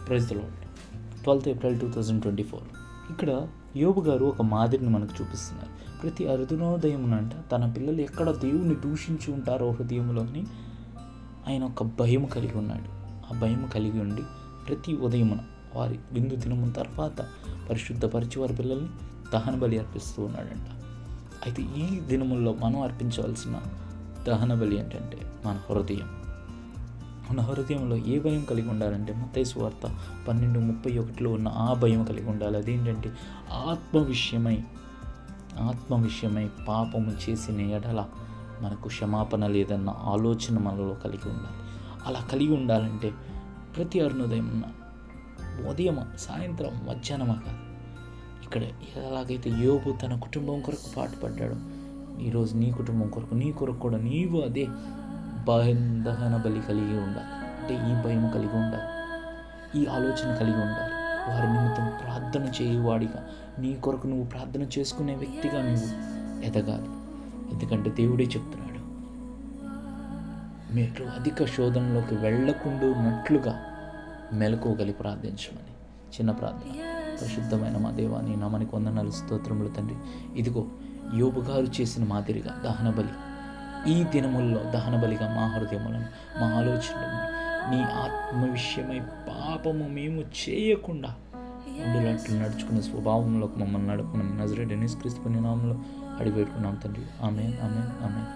Praise the lord. 12th April 2024. ఇక్కడ యోబు గారు ఒక మాదిరిని మనకు చూపిస్తున్నారు. ప్రతి అరుణోదయమునంట తన పిల్లలు ఎక్కడ దేవుని దూషించి ఉంటారో హృదయంలోని ఆయన ఒక భయం కలిగి ఉన్నాడు. ఆ భయం కలిగి ఉండి ప్రతి ఉదయమున వారి విందు దినము తర్వాత పరిశుద్ధపరిచి వారి పిల్లల్ని దహన బలి అర్పిస్తూ ఉన్నాడంట. అయితే ఈ దినముల్లో మనం అర్పించవలసిన దహన బలి ఏంటంటే మన హృదయంలో ఏ భయం కలిగి ఉండాలంటే మత్తయి సువార్త 12:31 ఉన్న ఆ భయం కలిగి ఉండాలి. అదేంటంటే ఆత్మ విషయమై పాపము చేసిన ఎడల మనకు క్షమాపణ లేదన్న ఆలోచన మనలో కలిగి ఉండాలి. అలా కలిగి ఉండాలంటే ప్రతి అరుణోదయం ఉదయం, సాయంత్రం, మధ్యాహ్నమా కాదు. ఇక్కడ ఎలాగైతే యోబు తన కుటుంబం కొరకు పాటుపడ్డాడో ఈరోజు నీ కుటుంబం కొరకు, నీ కొరకు కూడా నీవు అదే దహన బలి కలిగి ఉండాలి. అంటే ఈ భయం కలిగి ఉండాలి, ఈ ఆలోచన కలిగి ఉండాలి. వారి నిమిత్తం ప్రార్థన చేయువాడిగా, నీ కొరకు నువ్వు ప్రార్థన చేసుకునే వ్యక్తిగా నువ్వు ఎదగాలి. ఎందుకంటే దేవుడే చెప్తున్నాడు, మీరు అధిక శోధనలోకి వెళ్ళకుండానట్లుగా మెలకువగలి ప్రార్థించమని. చిన్న ప్రార్థన. పరిశుద్ధమైన మా దేవా, నీ నామానికి వందనాలు, స్తోత్రములు తండ్రి. ఇదిగో యోబు గారు చేసిన మాదిరిగా దహన బలి ఈ దినముల్లో దహన బలిగా మా హృదయములను, మా ఆలోచనలను నీ ఆత్మ విషయమై పాపము మేము చేయకుండా ఉండునట్లు నడుచుకునే స్వభావంలోకి మమ్మల్ని నడుపుకున్నాం. నజరేయుడైన యేసుక్రీస్తు నామములో అడిగి పెట్టుకున్నాం తండ్రి. ఆమేన్, ఆమేన్, ఆమేన్.